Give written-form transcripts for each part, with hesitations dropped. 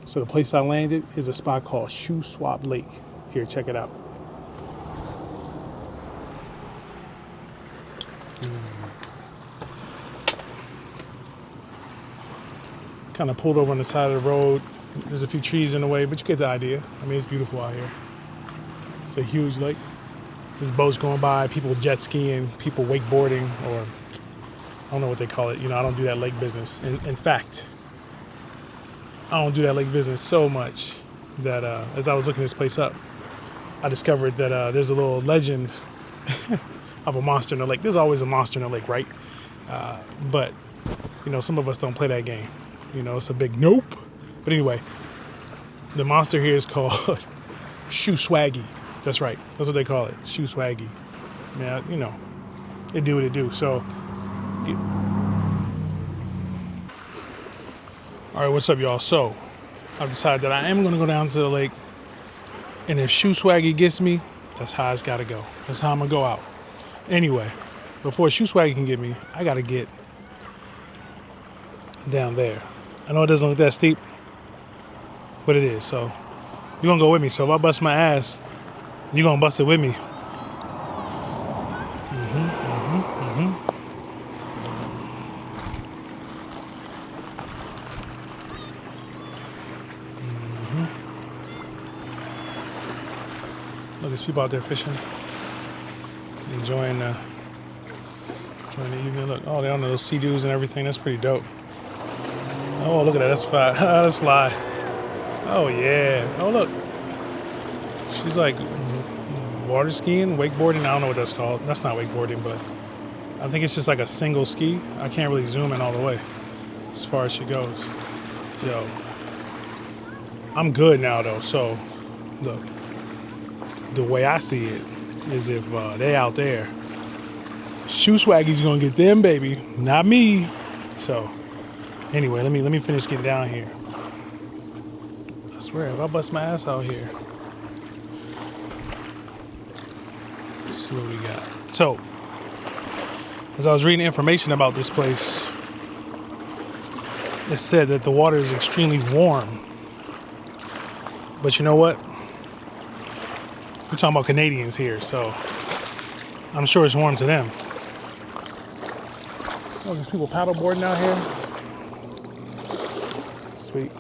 So the place I landed is a spot called Shoe Swap Lake. Here, check it out. Kind of pulled over on the side of the road. There's a few trees in the way, but you get the idea. I mean, it's beautiful out here. It's a huge lake. There's boats going by, people jet skiing, people wakeboarding, or I don't know what they call it. You know, I don't do that lake business. In fact, I don't do that lake business so much that as I was looking this place up, I discovered that there's a little legend of a monster in the lake. There's always a monster in the lake, right? But, you know, some of us don't play that game. You know, it's a big nope. But anyway, the monster here is called Shoe Swaggy. That's right. That's what they call it. Shoe Swaggy. Man, you know, it do what it do. So, all right, what's up, y'all? So, I've decided that I am going to go down to the lake. And if Shoe Swaggy gets me, that's how it's got to go. That's how I'm going to go out. Anyway, before Shoe Swaggy can get me, I got to get down there. I know it doesn't look that steep, but it is. So you're going to go with me. So if I bust my ass, you're going to bust it with me. Look, there's people out there fishing, enjoying the evening. Look, oh, they're on those sea-doos and everything. That's pretty dope. Oh, look at that. That's fly. That's fly. Oh, yeah. Oh, look. She's like water skiing, wakeboarding. I don't know what that's called. That's not wakeboarding, but I think it's just like a single ski. I can't really zoom in all the way as far as she goes. Yo. I'm good now, though. So, look. The way I see it is if they out there, Shoe Swaggy's going to get them, baby. Not me. So, anyway, let me finish getting down here. I swear, if I bust my ass out here. Let's see what we got. So, as I was reading information about this place, it said that the water is extremely warm. But you know what? We're talking about Canadians here, so I'm sure it's warm to them. Oh, there's people paddleboarding out here. Sweet.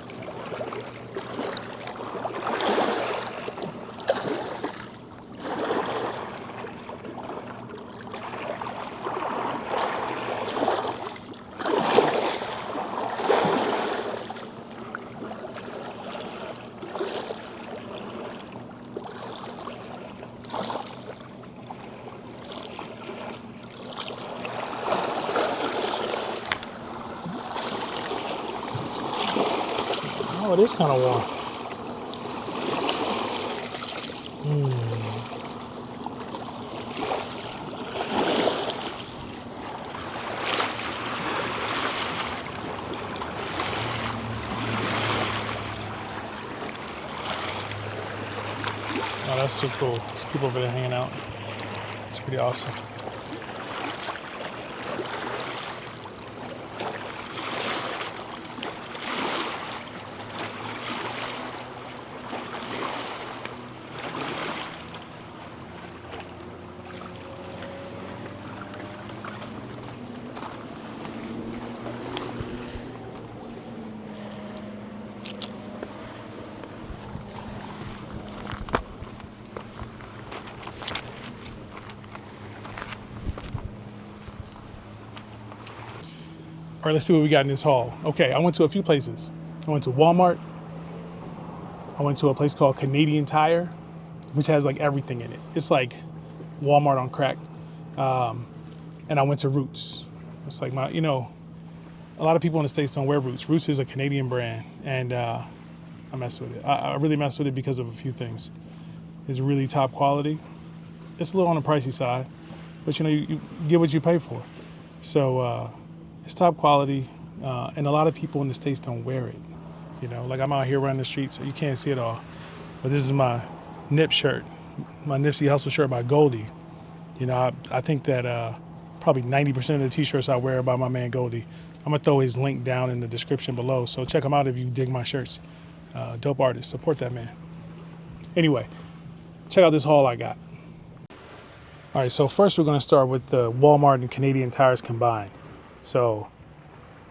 Oh, it is kind of warm. Oh, that's too cool. There's people over there hanging out. It's pretty awesome. All right, let's see what we got in this haul. Okay, I went to a few places. I went to Walmart. I went to a place called Canadian Tire, which has like everything in it. It's like Walmart on crack. And I went to Roots. It's like my, you know, a lot of people in the States don't wear Roots. Roots is a Canadian brand, and I mess with it. I really mess with it because of a few things. It's really top quality. It's a little on the pricey side, but you know, you get what you pay for. So it's top quality, and a lot of people in the States don't wear it. You know, like I'm out here running the streets, so you can't see it all. But this is my Nip shirt, my Nipsey Hussle shirt by Goldie. You know, I think that probably 90% of the t-shirts I wear are by my man Goldie. I'm gonna throw his link down in the description below, so check him out if you dig my shirts. Dope artist. Support that man. Anyway, check out this haul I got. All right, so first we're going to start with the Walmart and Canadian Tires combined. So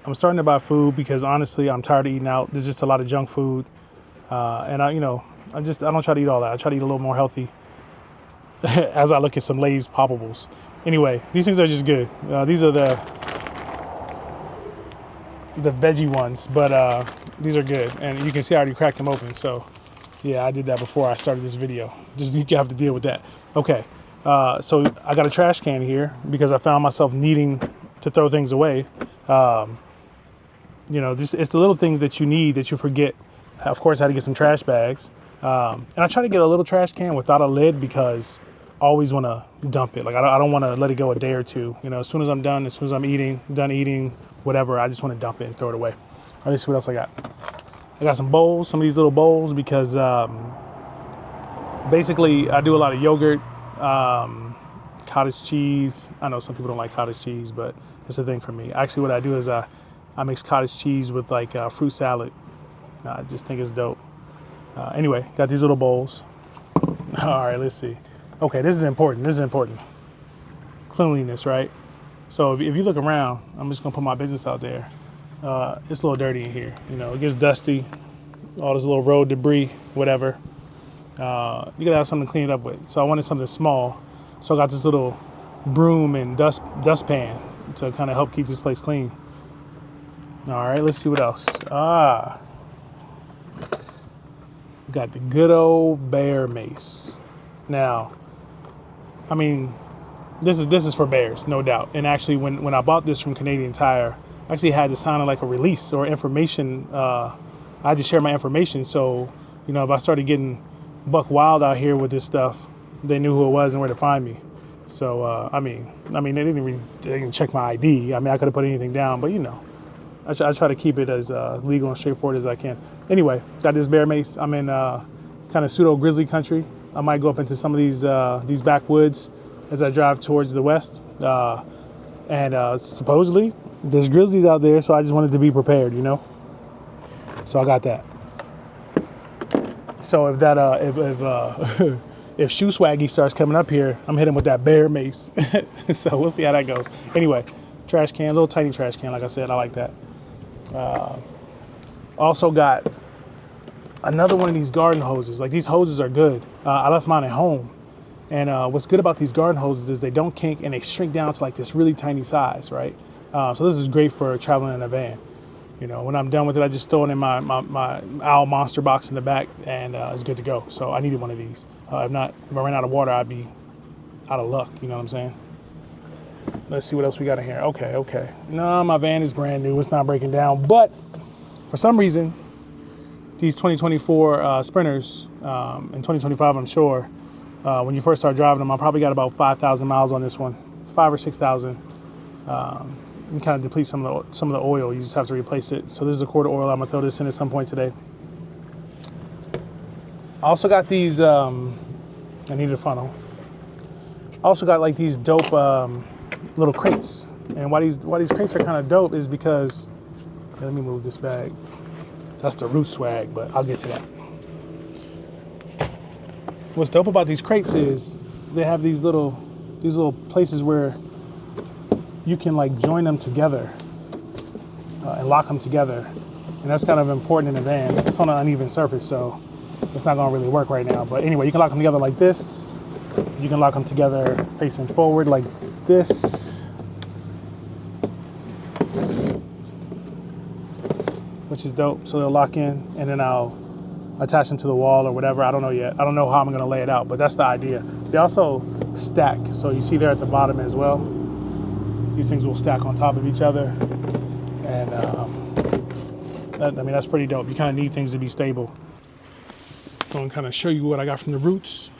I'm starting to buy food because honestly, I'm tired of eating out. There's just a lot of junk food. And I don't try to eat all that. I try to eat a little more healthy as I look at some Lay's poppables. Anyway, these things are just good. These are the veggie ones, but these are good. And you can see I already cracked them open. So yeah, I did that before I started this video. Just you have to deal with that. Okay, so I got a trash can here because I found myself needing to throw things away. It's the little things that you need that you forget. Of course, I had to get some trash bags. And I try to get a little trash can without a lid because I always want to dump it. Like I don't want to let it go a day or two. As soon as I'm done, as soon as I'm done eating, whatever, I just want to dump it and throw it away. All right, let's see what else I got. I got some bowls, some of these little bowls because basically I do a lot of yogurt, cottage cheese. I know some people don't like cottage cheese, but it's a thing for me. Actually, what I do is I mix cottage cheese with like fruit salad. I just think it's dope. Anyway, got these little bowls. All right, let's see. Okay, this is important. Cleanliness, right? So if you look around, I'm just gonna put my business out there. It's a little dirty in here. It gets dusty, all this little road debris, whatever. You gotta have something to clean it up with. So I wanted something small. So I got this little broom and dustpan to kind of help keep this place clean. All right, let's see what else. Got the good old bear mace. Now, I mean, this is for bears, no doubt. And actually, when I bought this from Canadian Tire, I actually had to sign like a release or information. I had to share my information. So, if I started getting buck wild out here with this stuff, they knew who it was and where to find me. So, I mean, they didn't check my ID. I mean, I could have put anything down, but I try to keep it as legal and straightforward as I can. Anyway, got this bear mace. I'm in kind of pseudo grizzly country. I might go up into some of these backwoods as I drive towards the west. And supposedly there's grizzlies out there, so I just wanted to be prepared, So I got that. So if that if Shoe Swaggy starts coming up here, I'm hitting with that bear mace. So we'll see how that goes. Anyway, trash can, little tiny trash can, like I said, I like that. Also got another one of these garden hoses. Like these hoses are good. I left mine at home. And what's good about these garden hoses is they don't kink and they shrink down to like this really tiny size, right? So this is great for traveling in a van. When I'm done with it, I just throw it in my Owl Monster box in the back and it's good to go. So I needed one of these. If I ran out of water, I'd be out of luck. You know what I'm saying? Let's see what else we got in here. Okay. No, my van is brand new. It's not breaking down. But for some reason, these 2024 Sprinters, in 2025, I'm sure, when you first start driving them, I probably got about 5,000 miles on this one, 5,000 or 6,000. You kind of deplete some of the oil. You just have to replace it. So this is a quart of oil. I'm gonna throw this in at some point today. I also got these. I needed a funnel. I also got like these dope little crates. And why these crates are kind of dope is because let me move this bag. That's the root swag, but I'll get to that. What's dope about these crates is they have these little places where you can like join them together and lock them together. And that's kind of important in a van. It's on an uneven surface, so it's not gonna really work right now. But anyway, you can lock them together like this. You can lock them together facing forward like this, which is dope. So they'll lock in, and then I'll attach them to the wall or whatever. I don't know yet. I don't know how I'm gonna lay it out, but that's the idea. They also stack. So you see there at the bottom as well. These things will stack on top of each other. And that's pretty dope. You kind of need things to be stable. I'm gonna kind of show you what I got from the Roots.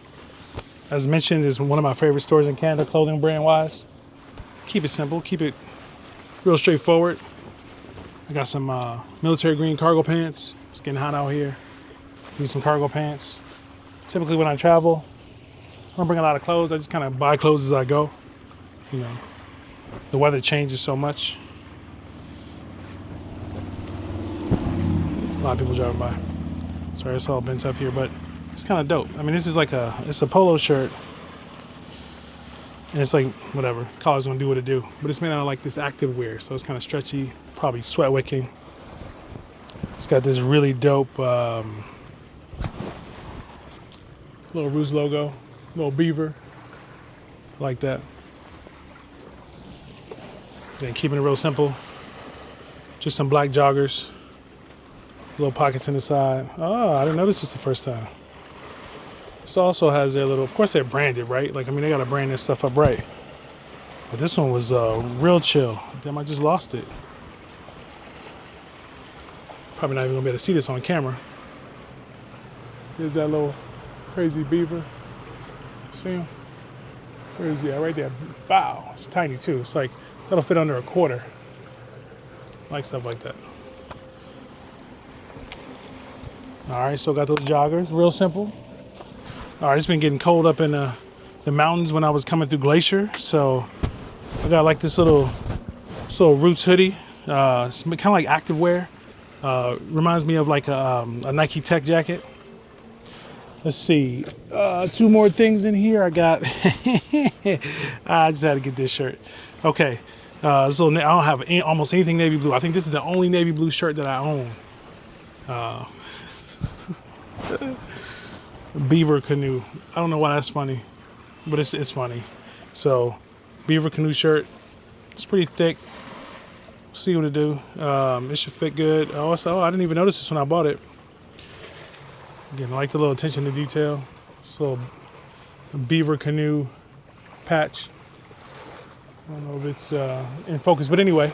As mentioned, is one of my favorite stores in Canada, clothing brand wise. Keep it simple, keep it real straightforward. I got some military green cargo pants. It's getting hot out here. Need some cargo pants. Typically when I travel, I don't bring a lot of clothes. I just kind of buy clothes as I go. The weather changes so much. A lot of people driving by. Sorry, it's all bent up here, but it's kind of dope. I mean, this is like it's a polo shirt. And it's like, whatever, collar's gonna do what it do. But it's made out of like this active wear, so it's kind of stretchy, probably sweat wicking. It's got this really dope little Roots logo, little beaver, like that. Then keeping it real simple. Just some black joggers, little pockets in the side. Oh, I didn't notice this the first time. This also has their little, of course they're branded, right? Like, I mean, they gotta brand this stuff up right. But this one was real chill. Damn, I just lost it. Probably not even gonna be able to see this on camera. There's that little crazy beaver. See him? Where is he at? Right there. Wow, it's tiny too. It's like, that'll fit under a quarter. I like stuff like that. All right, so got those joggers, real simple. All right, it's been getting cold up in the mountains when I was coming through Glacier, so I got like this little Roots hoodie. It's kind of like active wear. Reminds me of like a Nike Tech jacket. Let's see, 2 more things in here. I got. I just had to get this shirt. Okay, so I don't have almost anything navy blue. I think this is the only navy blue shirt that I own. Beaver canoe. I don't know why that's funny, but it's funny. So, beaver canoe shirt. It's pretty thick. See what it do. It should fit good. Also, I didn't even notice this when I bought it. Again, I like the little attention to detail. This little beaver canoe patch. I don't know if it's in focus, but anyway,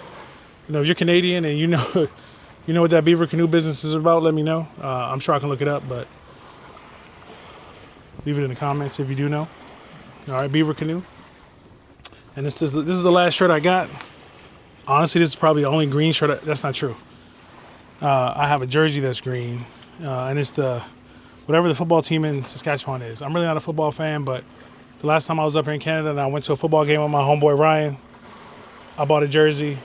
you know, if you're Canadian and you know what that beaver canoe business is about, let me know. I'm sure I can look it up, but leave it in the comments if you do know. All right, beaver canoe. And this is the last shirt I got. Honestly, this is probably the only green shirt. That's not true. I have a jersey that's green, and it's whatever the football team in Saskatchewan is. I'm really not a football fan, but the last time I was up here in Canada and I went to a football game with my homeboy Ryan, I bought a jersey,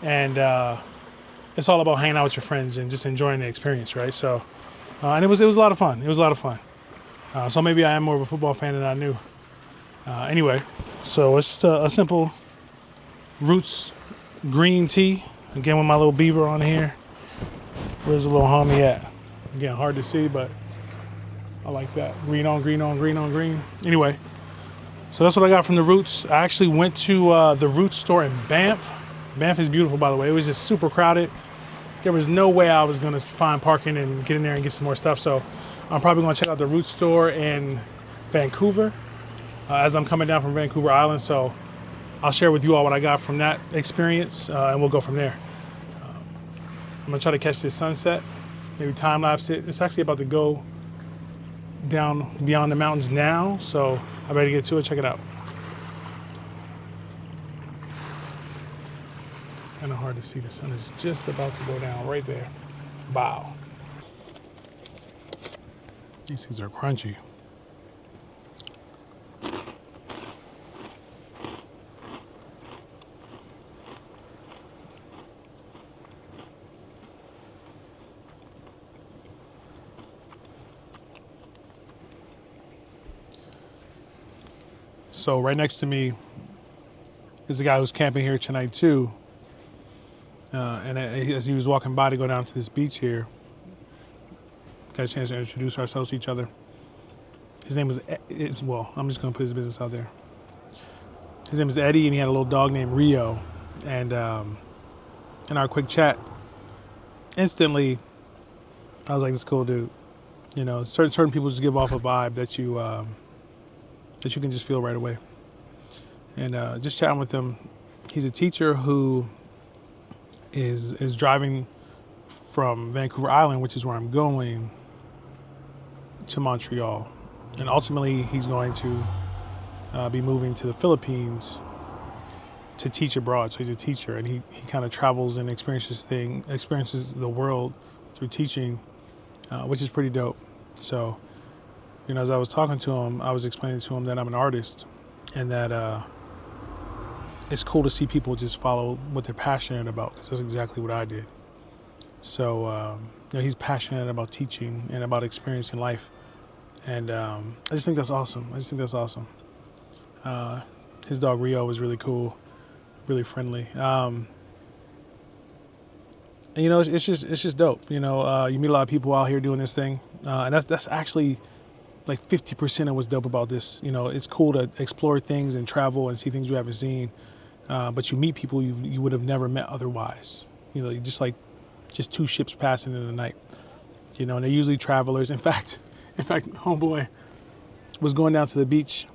and it's all about hanging out with your friends and just enjoying the experience, right? So, and it was a lot of fun. It was a lot of fun. So maybe I am more of a football fan than I knew. Anyway, so it's just a simple Roots green tee. Again, with my little beaver on here. Where's the little homie at? Again, hard to see, but I like that. Green on green on green on green. Anyway, so that's what I got from the Roots. I actually went to the Roots store in Banff. Banff is beautiful, by the way. It was just super crowded. There was no way I was going to find parking and get in there and get some more stuff. So I'm probably going to check out the Roots store in Vancouver as I'm coming down from Vancouver Island. So I'll share with you all what I got from that experience, and we'll go from there. I'm going to try to catch this sunset, maybe time lapse it. It's actually about to go down beyond the mountains now, so I better get to it. Check it out. It's kind of hard to see. The sun is just about to go down right there. Wow. These things are crunchy. So right next to me is a guy who's camping here tonight too. And as he was walking by to go down to this beach here, got a chance to introduce ourselves to each other. His name was, well, I'm just gonna put his business out there. His name is Eddie, and he had a little dog named Rio. And in our quick chat, instantly, I was like, this cool dude. You know, certain people just give off a vibe that you can just feel right away. And just chatting with him, he's a teacher who is driving from Vancouver Island, which is where I'm going, to Montreal. And ultimately, he's going to be moving to the Philippines to teach abroad. So he's a teacher, and he kind of travels and experiences the world through teaching, which is pretty dope. So, you know, as I was talking to him, I was explaining to him that I'm an artist, and that it's cool to see people just follow what they're passionate about, because that's exactly what I did. So he's passionate about teaching and about experiencing life. And I just think that's awesome. His dog Rio was really cool, really friendly. And it's just dope. You meet a lot of people out here doing this thing, and that's actually like 50% of what's dope about this. It's cool to explore things and travel and see things you haven't seen, but you meet people you would have never met otherwise. You just two ships passing in the night. And they're usually travelers. In fact, homeboy was going down to the beach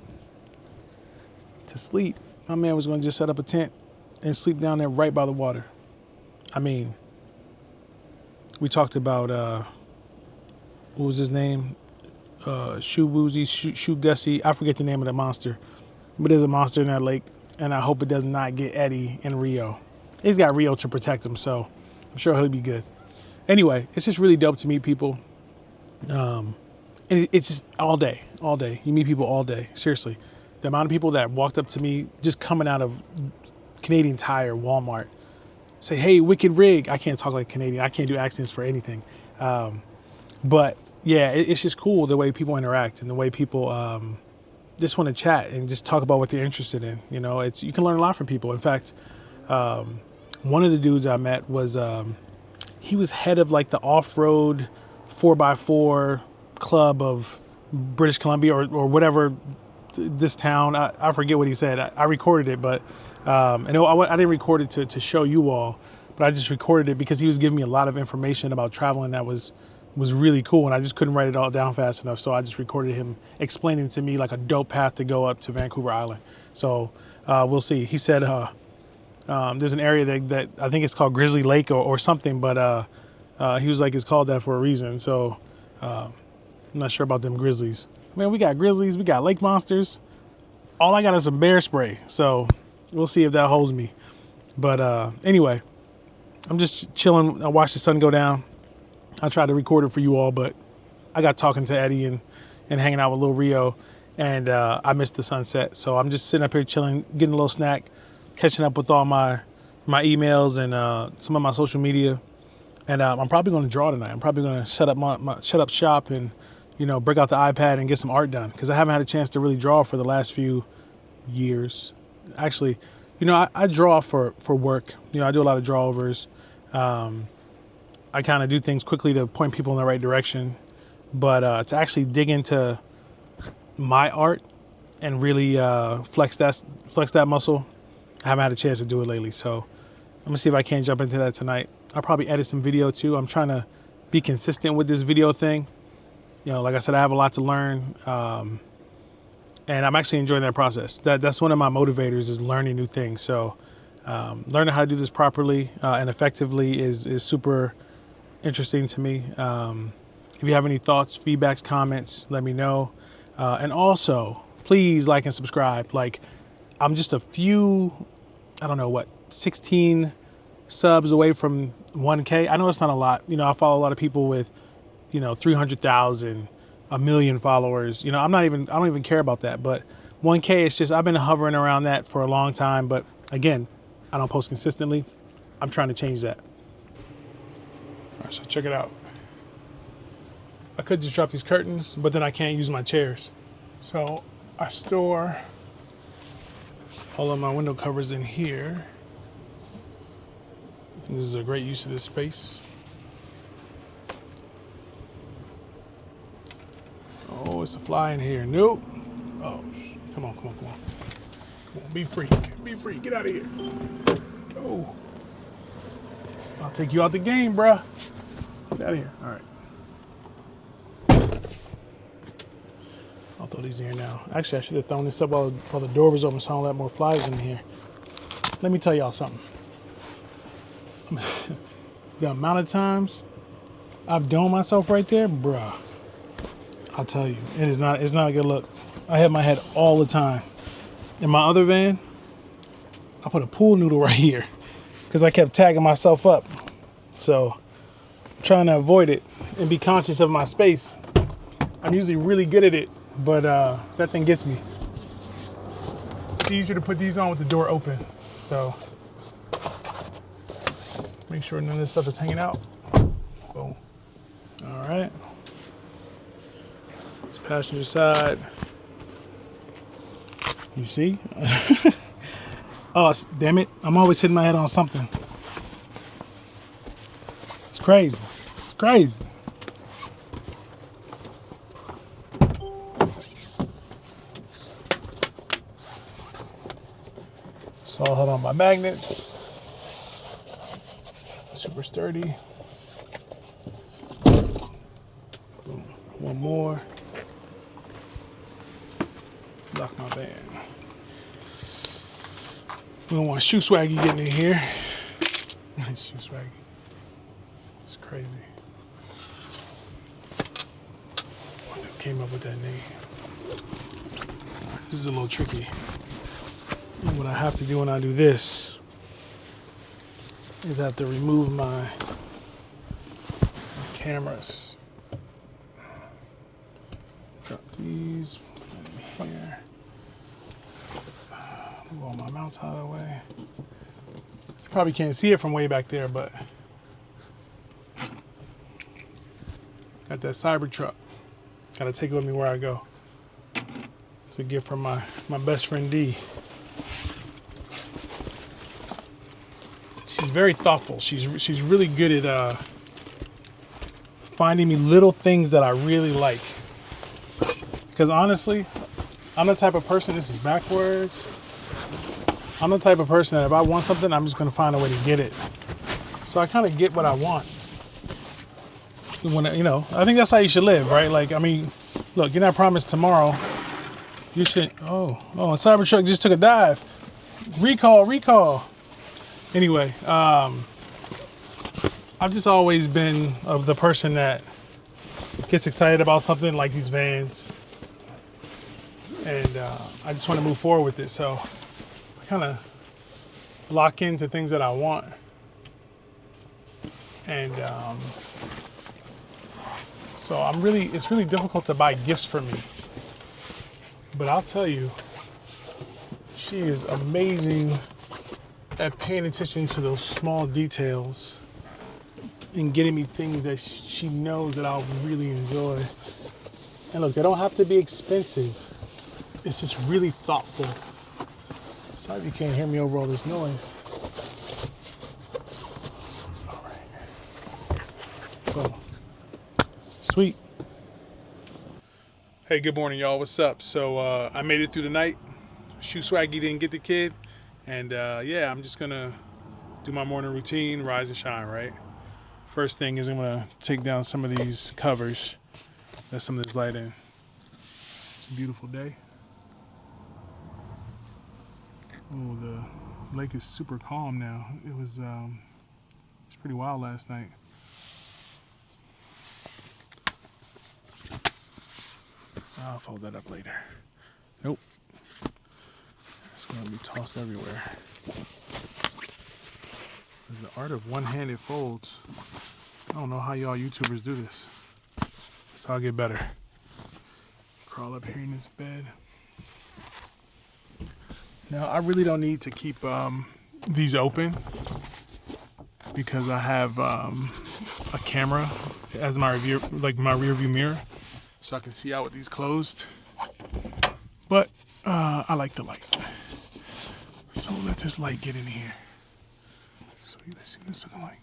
to sleep. My man was going to just set up a tent and sleep down there right by the water. I mean, we talked about what was his name? Shoe Woozy, Shoe Gussie. I forget the name of the monster, but there's a monster in that lake, and I hope it does not get Eddie and Rio. He's got Rio to protect him, so I'm sure he'll be good. Anyway, it's just really dope to meet people. And it's just all day. You meet people all day. Seriously. The amount of people that walked up to me just coming out of Canadian Tire, Walmart, say, "Hey, wicked rig." I can't talk like Canadian. I can't do accents for anything. But yeah, it's just cool the way people interact and the way people just want to chat and just talk about what they're interested in. You can learn a lot from people. In fact, one of the dudes I met was, he was head of like the off-road 4x4 club of British Columbia or whatever this town. I forget what he said. I recorded it, but I didn't record it to show you all, but I just recorded it because he was giving me a lot of information about traveling that was really cool, and I just couldn't write it all down fast enough, so I just recorded him explaining to me like a dope path to go up to Vancouver Island. So we'll see. He said there's an area that I think it's called Grizzly Lake or something, but he was like, it's called that for a reason. So I'm not sure about them grizzlies. Man, we got grizzlies, we got lake monsters. All I got is some bear spray, so we'll see if that holds me. But anyway, I'm just chilling. I watched the sun go down. I tried to record it for you all, but I got talking to Eddie and hanging out with Lil Rio, and I missed the sunset. So I'm just sitting up here chilling, getting a little snack, catching up with all my emails and some of my social media. And I'm probably going to draw tonight. I'm probably going to set up shop and break out the iPad and get some art done, because I haven't had a chance to really draw for the last few years. Actually, I draw for work. I do a lot of drawovers. I kind of do things quickly to point people in the right direction, but to actually dig into my art and really flex that muscle, I haven't had a chance to do it lately. So I'm gonna see if I can jump into that tonight. I'll probably edit some video too. I'm trying to be consistent with this video thing. Like I said, I have a lot to learn, and I'm actually enjoying that process. That's one of my motivators, is learning new things. So learning how to do this properly and effectively is super interesting to me. If you have any thoughts, feedbacks, comments, let me know. And also, please like and subscribe. Like, I'm just a few, 16 subs away from 1K. I know it's not a lot. I follow a lot of people with 300,000, a million followers. I don't even care about that. But 1K, it's just, I've been hovering around that for a long time. But again, I don't post consistently. I'm trying to change that. All right, so check it out. I could just drop these curtains, but then I can't use my chairs. So I store all of my window covers in here. And this is a great use of this space. Oh, it's a fly in here. Nope. Oh, come on. Come on. Be free. Get out of here. Oh. I'll take you out the game, bruh. Get out of here. All right. I'll throw these in here now. Actually, I should have thrown this up while the door was open, so I don't let more flies in here. Let me tell y'all something. The amount of times I've domed myself right there, bruh. I'll tell you, it's not a good look. I have my head all the time. In my other van, I put a pool noodle right here because I kept tagging myself up. So I'm trying to avoid it and be conscious of my space. I'm usually really good at it, but that thing gets me. It's easier to put these on with the door open. So make sure none of this stuff is hanging out. Boom. All right. It's passenger side. You see? Oh, damn it. I'm always hitting my head on something. It's crazy. It's crazy. So I'll hold on my magnets. Super sturdy. Boom. One more. Lock my van. We don't want shoe swaggy getting in here. Shoe swaggy. It's crazy. Who came up with that name? This is a little tricky. And what I have to do when I do this is I have to remove my cameras. Drop these, put them here. Move all my mounts out of the way. You probably can't see it from way back there, but got that Cybertruck. Gotta take it with me where I go. It's a gift from my best friend D. She's very thoughtful. She's really good at finding me little things that I really like. Because honestly, I'm the type of person, this is backwards. I'm the type of person that if I want something, I'm just going to find a way to get it. So I kind of get what I want. When I think that's how you should live, right? Like, I mean, look, you're not promised tomorrow. You should. Oh, Cybertruck just took a dive. Recall. Anyway, I've just always been of the person that gets excited about something like these vans, and I just want to move forward with it. So I kind of lock into things that I want, and so it's really difficult to buy gifts for me. But I'll tell you, she is amazing at paying attention to those small details and getting me things that she knows that I'll really enjoy. And look, they don't have to be expensive. It's just really thoughtful. Sorry if you can't hear me over all this noise. All right. Boom. Sweet. Hey, good morning, y'all. What's up? So I made it through the night. Shoe Swaggy didn't get the kid. And yeah, I'm just gonna do my morning routine, rise and shine, right? First thing is I'm gonna take down some of these covers, let some of this light in. It's a beautiful day. Oh, the lake is super calm now. It's pretty wild last night. I'll fold that up later. Nope. It's going to be tossed everywhere. The art of one-handed folds. I don't know how y'all YouTubers do this. Guess I'll get better. Crawl up here in this bed. Now, I really don't need to keep these open because I have a camera as my rear view mirror, so I can see out with these closed. But I like the light. So let this light get in here. Sweet, let's see what this looking like.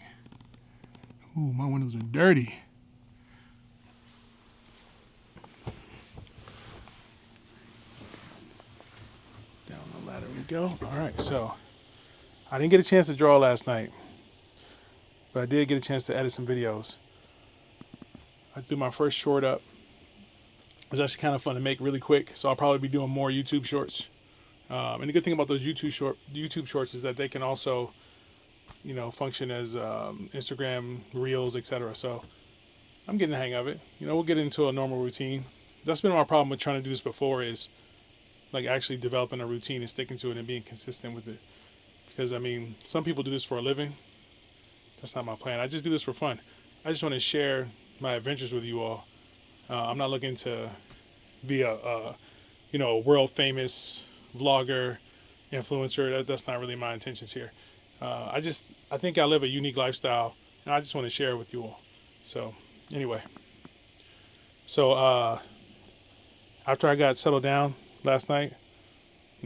Ooh, my windows are dirty. Down the ladder we go. All right, so I didn't get a chance to draw last night, but I did get a chance to edit some videos. I threw my first short up. It was actually kind of fun to make really quick, so I'll probably be doing more YouTube shorts. And the good thing about those YouTube shorts is that they can also, function as Instagram Reels, etc. So I'm getting the hang of it. We'll get into a normal routine. That's been my problem with trying to do this before, is like actually developing a routine and sticking to it and being consistent with it. Because some people do this for a living. That's not my plan. I just do this for fun. I just want to share my adventures with you all. I'm not looking to be a world famous vlogger, influencer. That's not really my intentions here. I think I live a unique lifestyle, and I just want to share it with you all. So Anyway, so after I got settled down last night,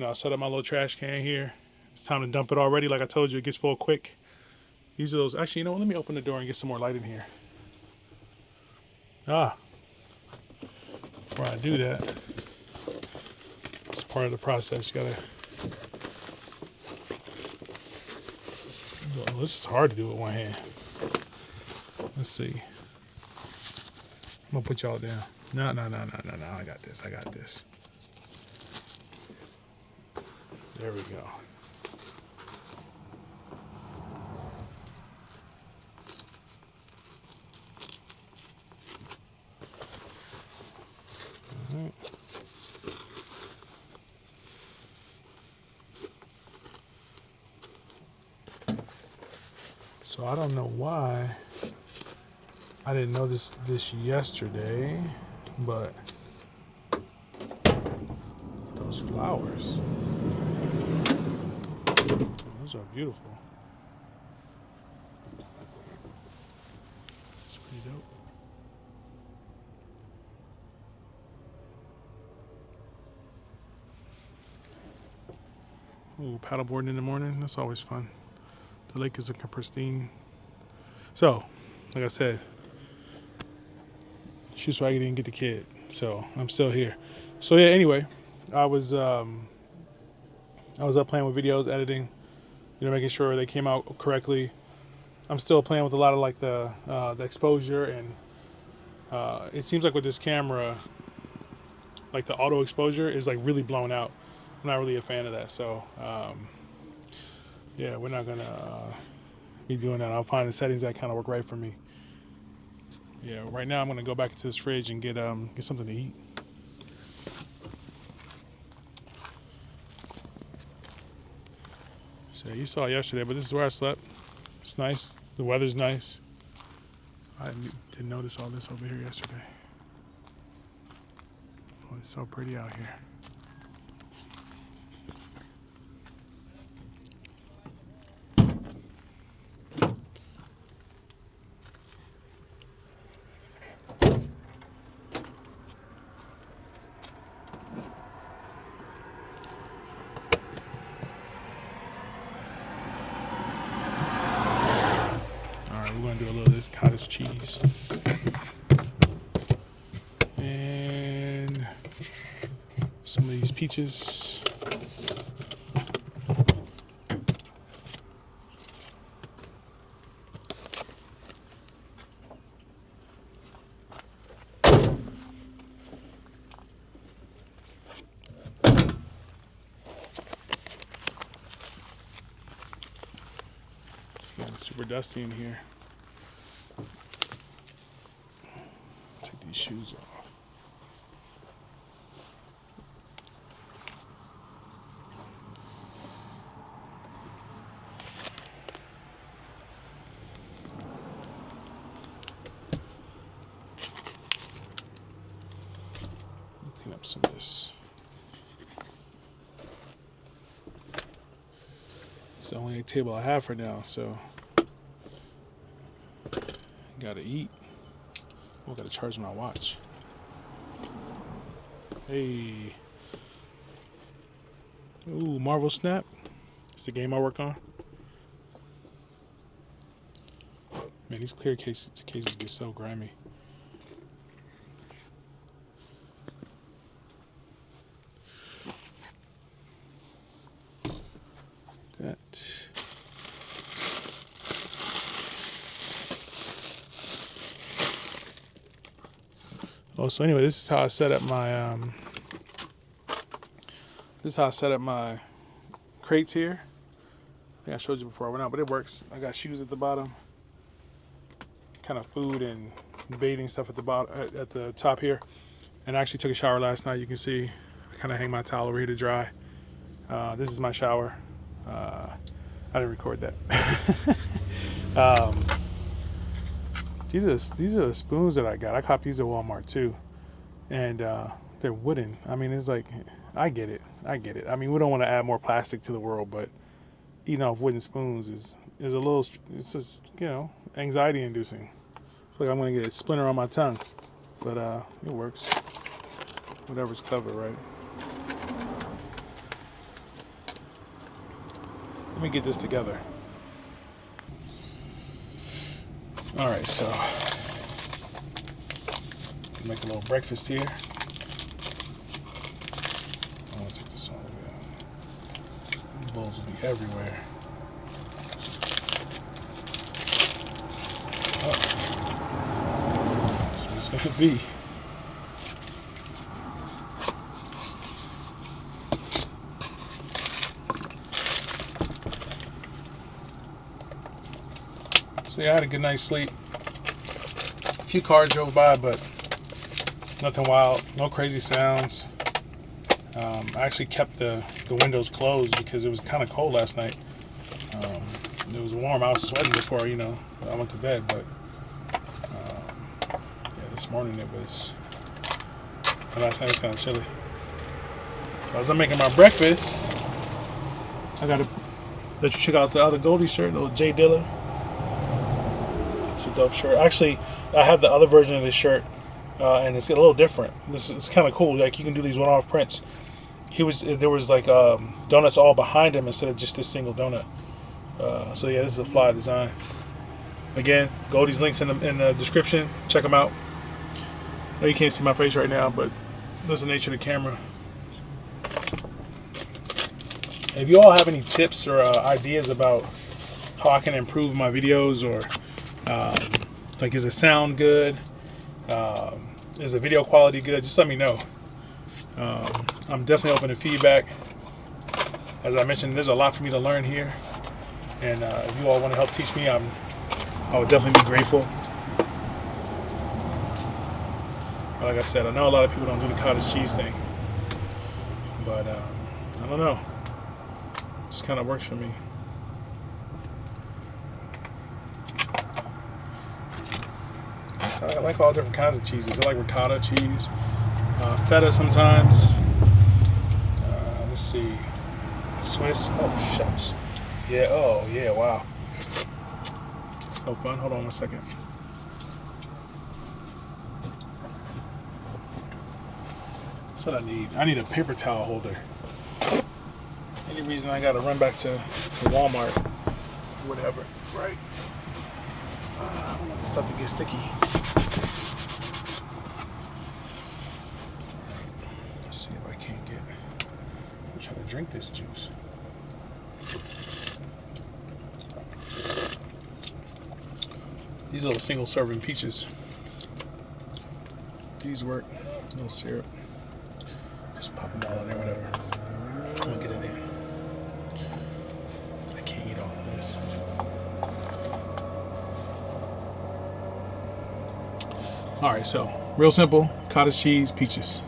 I set up my little trash can here. It's time to dump it already. Like I told you, it gets full quick. These are those. Actually, what? Let me open the door and get some more light in here. Before I do that, it's part of the process. You gotta. Well, this is hard to do with one hand. Let's see. I'm gonna put y'all down. No. I got this. There we go. All right. So I don't know why I didn't notice this yesterday, but those flowers, those are beautiful. It's pretty dope. Ooh, paddleboarding in the morning, that's always fun. The lake is looking pristine. So, like I said, Shoe Swaggy didn't get the kid, so I'm still here. So yeah, anyway, I was up playing with videos, editing, making sure they came out correctly. I'm still playing with a lot of like the exposure, and it seems like with this camera, like the auto exposure is like really blown out. I'm not really a fan of that, so yeah, we're not gonna be doing that. I'll find the settings that kind of work right for me. Yeah, right now I'm gonna go back into this fridge and get something to eat. So you saw it yesterday, but this is where I slept. It's nice. The weather's nice. I didn't notice all this over here yesterday. Oh, it's so pretty out here. Do a little of this cottage cheese and some of these peaches. It's getting super dusty in here. Shoes off. Clean up some of this. It's the only table I have for now, so gotta eat. I gotta charge my watch. Hey. Ooh, Marvel Snap. It's the game I work on. Man, these clear cases get so grimy. That. Oh, so anyway, this is how I set up my crates here. I think I showed you before I went out, but it works. I got shoes at the bottom, kind of food and bathing stuff at the bottom, at the top here. And I actually took a shower last night. You can see I kind of hang my towel over here to dry. This is my shower. I didn't record that. These are the spoons that I got. I copped these at Walmart too, and they're wooden. I mean, it's like, I get it. I mean, we don't want to add more plastic to the world, but eating off wooden spoons is a little, it's just, anxiety inducing. feel like I'm gonna get a splinter on my tongue, but it works. Whatever's clever, right? Let me get this together. All right, so make a little breakfast here. I'm gonna take this all the way out. These bowls will be everywhere. Oh, that's what it's gonna be. So yeah, I had a good night's sleep. A few cars drove by, but nothing wild, no crazy sounds. I actually kept the windows closed because it was kind of cold last night. It was warm. I was sweating before, I went to bed. But yeah, this morning last night was kind of chilly. So as I'm making my breakfast, I gotta let you check out the other Goldie shirt, the little J Dilla. It's a dope shirt. Actually, I have the other version of this shirt, and it's a little different. It's kind of cool. Like, you can do these one-off prints. There was like donuts all behind him instead of just this single donut. So yeah, this is a fly design. Again, Goldie's links in the description. Check them out. I know you can't see my face right now, but that's the nature of the camera. If you all have any tips or ideas about how I can improve my videos, or like, is the sound good? Is the video quality good? Just let me know. I'm definitely open to feedback. As I mentioned, there's a lot for me to learn here, and if you all want to help teach me, I would definitely be grateful. But like I said, I know a lot of people don't do the cottage cheese thing, but I don't know. It just kind of works for me. So I like all different kinds of cheeses. I like ricotta cheese, feta sometimes. Let's see, Swiss. Oh shucks. Yeah. Oh yeah. Wow. It's no fun. Hold on 1 second. That's what I need. I need a paper towel holder. Any reason I gotta run back to Walmart, whatever, right? I don't want this stuff to get sticky. Let's see if I can't get. I'm trying to drink this juice. These little single serving peaches. These work. No syrup. Just pop them all in there, whatever. I'm gonna get it in. I can't eat all of this. Alright, so real simple, cottage cheese, peaches.